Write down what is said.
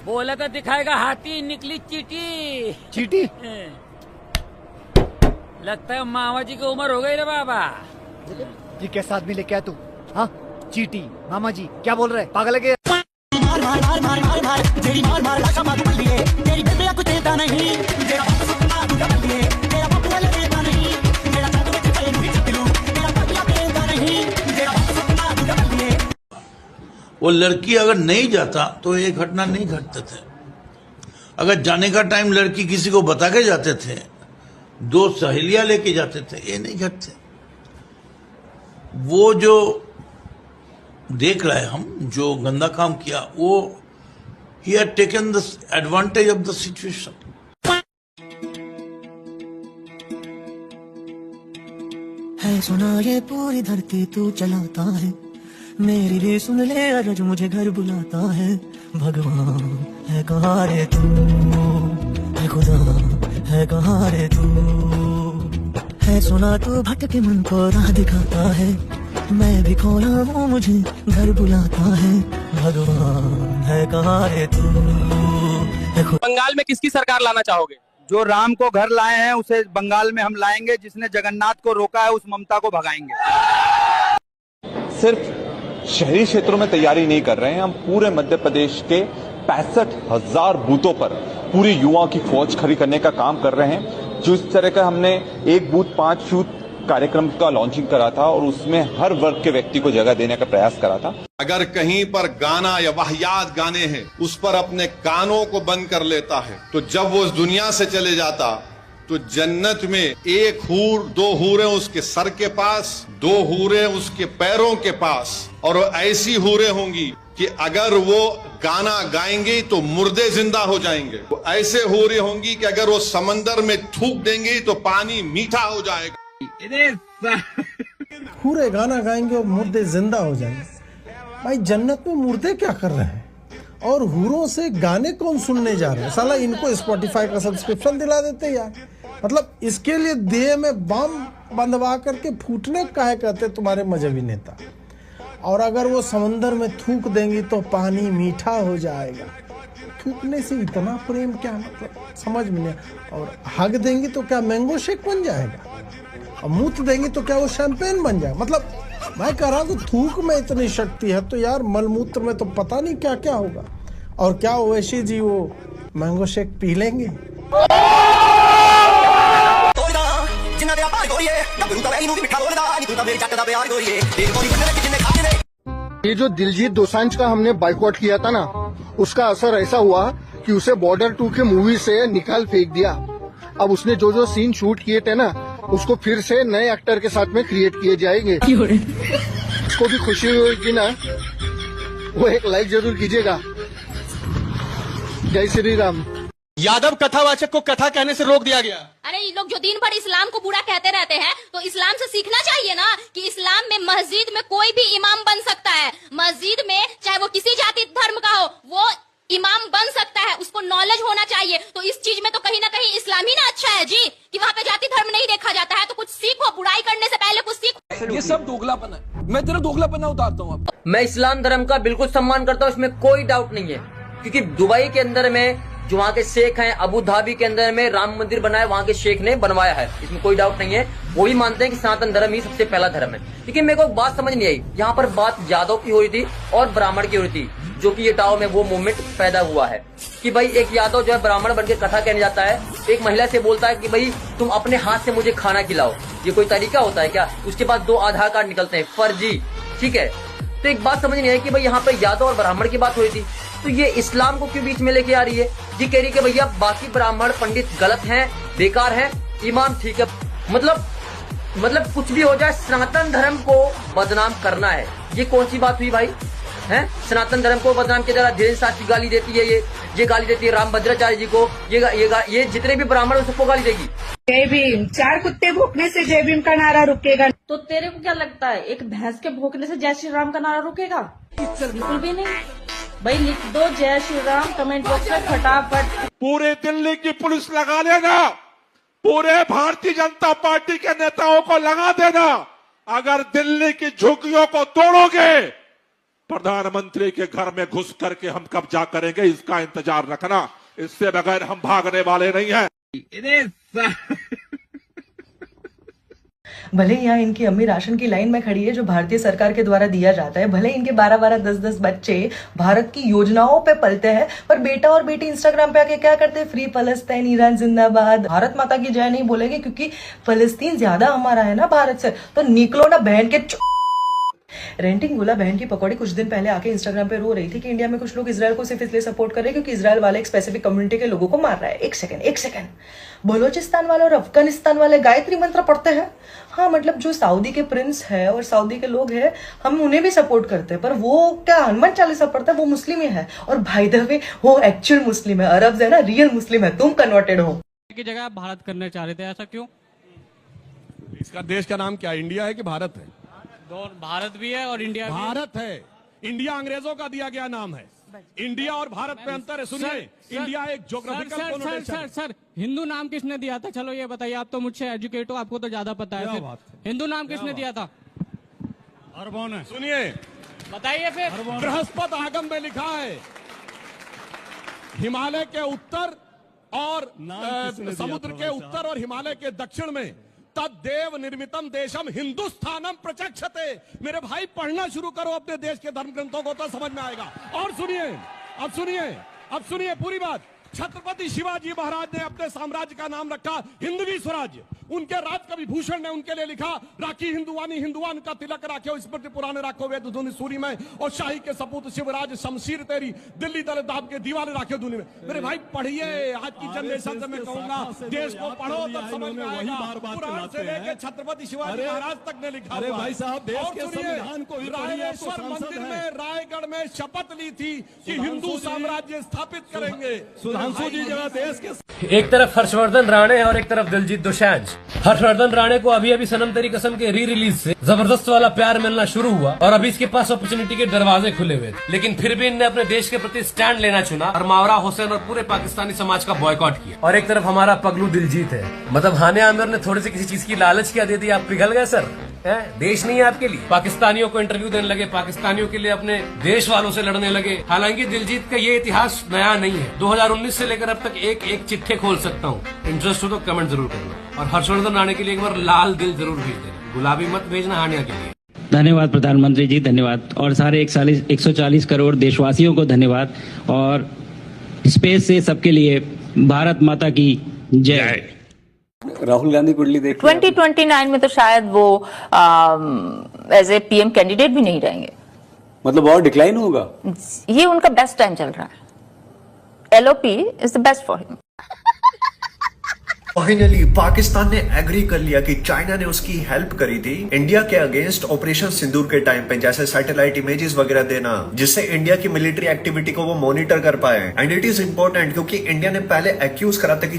बोला तो दिखाएगा हाथी, निकली चीटी। चीटी? लगता है मामा जी की उम्र हो गई रे बाबा। ये कैसा आदमी लेके आया तू? हाँ, चीटी मामा जी क्या बोल रहे? पागल है क्या? वो लड़की अगर नहीं जाता तो ये घटना नहीं घटते थे। अगर जाने का टाइम लड़की किसी को बता के जाते थे, दो सहेलियां लेके जाते थे, ये नहीं घटते। वो जो देख रहे हम, जो गंदा काम किया, वो he had taken the advantage of the situation. है सुना ये पूरी धरती तू चलाता है, मेरी भी सुन ले अरज मुझे घर बुलाता है। भगवान है कहाँ रे तू, है खुदा है कहाँ रे तू, है सुना तू भटके मन को राह दिखाता है, मैं भी खोला हूँ मुझे घर बुलाता है। भगवान है कहाँ रे तू, है खुदा। बंगाल में किसकी सरकार लाना चाहोगे? जो राम को घर लाए हैं उसे बंगाल में हम लाएंगे, जिसने जगन्नाथ को रोका है उस ममता को भगाएंगे। सिर्फ शहरी क्षेत्रों में तैयारी नहीं कर रहे हैं, हम पूरे मध्य प्रदेश के 65,000 बूथों पर पूरी युवाओं की फौज खड़ी करने का काम कर रहे हैं। जो इस तरह का हमने एक बूथ 5 यूथ कार्यक्रम का लॉन्चिंग करा था और उसमें हर वर्ग के व्यक्ति को जगह देने का प्रयास करा था। अगर कहीं पर गाना या वाहियात गाने हैं, उस पर अपने कानों को बंद कर लेता है, तो जब वो इस दुनिया से चले जाता तो जन्नत में एक हूर, 2 हूरें उसके सर के पास, 2 हूरें उसके पैरों के पास, और ऐसी हूरें होंगी कि अगर वो गाना गाएंगे तो मुर्दे जिंदा हो जाएंगे। वो ऐसे हूरें होंगी कि अगर वो समंदर में थूक देंगे तो पानी मीठा हो जाएगा। हूरे गाना गाएंगे और मुर्दे जिंदा हो जाएंगे। भाई जन्नत में मुर्दे क्या कर रहे हैं और हूरों से गाने कौन सुनने जा रहे हैं? साला इनको स्पॉटिफाई का सब्सक्रिप्शन दिला देते यार। मतलब इसके लिए देह में बम बंधवा करके फूटने काहे कहते तुम्हारे मजहबी नेता। और अगर वो समंदर में थूक देंगी तो पानी मीठा हो जाएगा। थूकने से इतना प्रेम क्या, मतलब समझ में नहीं। और हग देंगी तो क्या मैंगो शेक बन जाएगा, और मूत देंगी तो क्या वो शैंपेन बन जाएगा। मतलब मैं कह रहा हूँ कि थूक में इतनी शक्ति है तो यार मलमूत्र में तो पता नहीं क्या क्या होगा। और क्या ओवैसी जी वो मैंगो शेक पी लेंगे? ये जो दिलजीत दोसांझ का हमने बाइकआउट किया था ना, उसका असर ऐसा हुआ कि उसे बॉर्डर 2 के मूवी से निकाल फेंक दिया। अब उसने जो जो सीन शूट किए थे ना, उसको फिर से नए एक्टर के साथ में क्रिएट किए जाएंगे। उसको भी खुशी होगी ना, वो एक लाइक जरूर कीजिएगा। जय श्री राम। यादव कथावाचक को कथा कहने से रोक दिया गया। अरे ये लोग जो दिन भर इस्लाम को बुरा कहते रहते हैं, तो इस्लाम से सीखना चाहिए ना कि इस्लाम में मस्जिद में कोई भी इमाम बन सकता है। मस्जिद में चाहे वो किसी जाति धर्म का हो, वो इमाम बन सकता है, उसको नॉलेज होना चाहिए। तो इस चीज में तो कहीं ना कहीं इस्लाम ही ना अच्छा है जी, कि वहाँ पे जाति धर्म नहीं देखा जाता है। तो कुछ सीखो, बुराई करने से पहले कुछ सीखो। ये सब दोगलापन है, मैं तेरा दोगलापना उतारता हूँ। मैं इस्लाम धर्म का बिल्कुल सम्मान करता हूँ, इसमें कोई डाउट नहीं है। क्योंकि दुबई के अंदर में जो वहाँ के शेख हैं, अबू धाबी के अंदर में राम मंदिर बनाया, वहाँ के शेख ने बनवाया है, इसमें कोई डाउट नहीं है। वो भी मानते हैं कि सनातन धर्म ही सबसे पहला धर्म है। लेकिन मेरे को बात समझ नहीं आई, यहाँ पर बात यादव की हो रही थी और ब्राह्मण की हो रही थी, जो कि ये टाव में वो मूवमेंट पैदा हुआ है कि भाई एक यादव जो है ब्राह्मण बनकर कथा कहने जाता है, एक महिला से बोलता है कि भाई तुम अपने हाथ से मुझे खाना खिलाओ। ये कोई तरीका होता है क्या? उसके बाद 2 आधार कार्ड निकलते हैं फर्जी, ठीक है। तो एक बात समझ नहीं आई कि भाई यहाँ पर यादव और ब्राह्मण की बात हो रही थी, तो ये इस्लाम को क्यों बीच में लेके आ रही है? ये कह रही है भैया बाकी ब्राह्मण पंडित गलत हैं, बेकार हैं, इमाम ठीक है। मतलब कुछ भी हो जाए, सनातन धर्म को बदनाम करना है। ये कौन सी बात हुई भाई? हैं? सनातन धर्म को बदनाम किया जा रहा है। धीरेन्द्र शास्त्री गाली देती है, ये गाली देती है रामभद्राचार्य जी को, ये जितने भी ब्राह्मण सबको गाली देगी। जय भीम, 4 कुत्ते भौंकने से जय भीम का नारा रुकेगा? तो तेरे को क्या लगता है एक भैंस के भौंकने से जय श्री राम का नारा रुकेगा? बिल्कुल भी नहीं। भाई लिख दो जय श्री राम कमेंट बॉक्स में फटाफट। पूरे दिल्ली की पुलिस लगा लेना, पूरे भारतीय जनता पार्टी के नेताओं को लगा देना। अगर दिल्ली की झुग्गियों को तोड़ोगे, प्रधानमंत्री के घर में घुस करके हम कब्जा करेंगे, इसका इंतजार रखना। इससे बगैर हम भागने वाले नहीं हैं। भले यहाँ इनकी अम्मी राशन की लाइन में खड़ी है जो भारतीय सरकार के द्वारा दिया जाता है, भले इनके 12-12, 10-10 बच्चे भारत की योजनाओं पे पलते हैं, पर बेटा और बेटी इंस्टाग्राम पे आके क्या करते हैं? फ्री फलस्तीन, ईरान जिंदाबाद, भारत माता की जय नहीं बोलेंगे क्योंकि फलस्तीन ज्यादा हमारा है ना भारत से। तो निकलो ना बहन के रेंटिंग गोला बहन की पकौड़ी कुछ दिन पहले आके इंस्टाग्राम पे रो रही थी कि इंडिया में कुछ लोग इजराइल को सिर्फ इसलिए सपोर्ट कर रहे हैं क्योंकि इजराइल वाले एक स्पेसिफिक कम्युनिटी के लोगों को मार रहा है। एक सेकंड, बलोचिस्तान वाले और अफगानिस्तान वाले गायत्री मंत्र पढ़ते हैं। हाँ, मतलब जो सऊदी के प्रिंस है और सऊदी के लोग हैं, हम उन्हें भी सपोर्ट करते हैं, पर वो क्या हनुमान चालीसा पढ़ता है? वो मुस्लिम ही है। और भाई द वे वो एक्चुअल मुस्लिम है, अरब है ना, रियल मुस्लिम है। तुम कन्वर्टेड हो। की जगह आप भारत करना चाह रहे थे, ऐसा क्यों? इसका देश का नाम क्या है? इंडिया है कि भारत है? भारत भी है और इंडिया भी भारत है। इंडिया अंग्रेजों का दिया गया नाम है। इंडिया और भारत में अंतर है। सुनिए, इंडिया एक ज्योग्राफिकल सर हिंदू नाम किसने दिया था? चलो ये बताइए, आप तो मुझसे एजुकेट हो, आपको तो ज्यादा पता है। हिंदू नाम किसने दिया था? अरबों ने। सुनिए, बताइए फिर। बृहस्पति आगम में लिखा है, हिमालय के उत्तर और समुद्र के उत्तर और हिमालय के दक्षिण में तद्देव निर्मितम देशम हिंदुस्तानम प्रचक्षते। मेरे भाई पढ़ना शुरू करो अपने देश के धर्म ग्रंथों को, तो समझ में आएगा। और अब सुनिए पूरी बात। छत्रपति शिवाजी महाराज ने अपने साम्राज्य का नाम रखा हिंदवी स्वराज्य। उनके राज कवि भूषण ने उनके लिए लिखा, राखी हिंदुवानी हिंदुवान का तिलक राखे स्मृति पुराने राखो वेद धुनि सूरी में, और शाही के सपूत शिवराज शमशीर तेरी दिल्ली दल दाब के दीवाने राखे धुनि में। मेरे भाई पढ़िए, आज की जनरेशन से मैं कहूंगा देश को पढ़ो तब समझ में आएगा। पुराण से लेकर छत्रपति शिवाजी महाराज तक ने लिखा। अरे भाई साहब, देश के संविधान को रायेश्वर मंदिर में रायगढ़ में शपथ ली थी कि हिंदू साम्राज्य स्थापित करेंगे। एक तरफ हर्षवर्धन राणे और एक तरफ दिलजीत दोसांझ। हर्षवर्धन राणे को अभी सनम तेरी कसम के री रिलीज से जबरदस्त वाला प्यार मिलना शुरू हुआ और अभी इसके पास अपॉर्चुनिटी के दरवाजे खुले हुए, लेकिन फिर भी इनने अपने देश के प्रति स्टैंड लेना चुना और मावरा हुसैन और पूरे पाकिस्तानी समाज का बॉयकॉट किया। और एक तरफ हमारा पगलू दिलजीत है, मतलब हानिया आमिर ने थोड़ी सी किसी चीज की लालच क्या दे दी, आप पिघल गए सर। देश नहीं है आपके लिए। पाकिस्तानियों को इंटरव्यू देने लगे, पाकिस्तानियों के लिए अपने देश वालों से लड़ने लगे। हालांकि दिलजीत का ये इतिहास नया नहीं है, 2019 से लेकर अब तक एक चिट्ठे खोल सकता हूँ। इंटरेस्ट हो तो कमेंट जरूर करना, और हर्षवर्धन राणे के लिए एक बार लाल दिल जरूर भेज देना, गुलाबी मत भेजना हानिया के लिए। धन्यवाद प्रधानमंत्री जी, धन्यवाद। और सारे 140 करोड़ देशवासियों को धन्यवाद। और स्पेस से सबके लिए भारत माता की जय। राहुल गांधी कुंडली देख 2029 में तो शायद वो एज ए पीएम कैंडिडेट भी नहीं रहेंगे। मतलब और डिक्लाइन होगा? ये उनका बेस्ट टाइम चल रहा है। LOP is the best for him. Finally Pakistan ने एग्री कर लिया कि चाइना ने उसकी हेल्प करी थी इंडिया के अगेंस्ट ऑपरेशन सिंदूर के टाइम पे, जैसे सैटेलाइट इमेजेस वगैरह देना, जिससे इंडिया की मिलिट्री एक्टिविटी को वो मॉनिटर कर पाए। एंड इट इज इंपॉर्टेंट क्योंकि इंडिया ने पहले एक्यूज करा था कि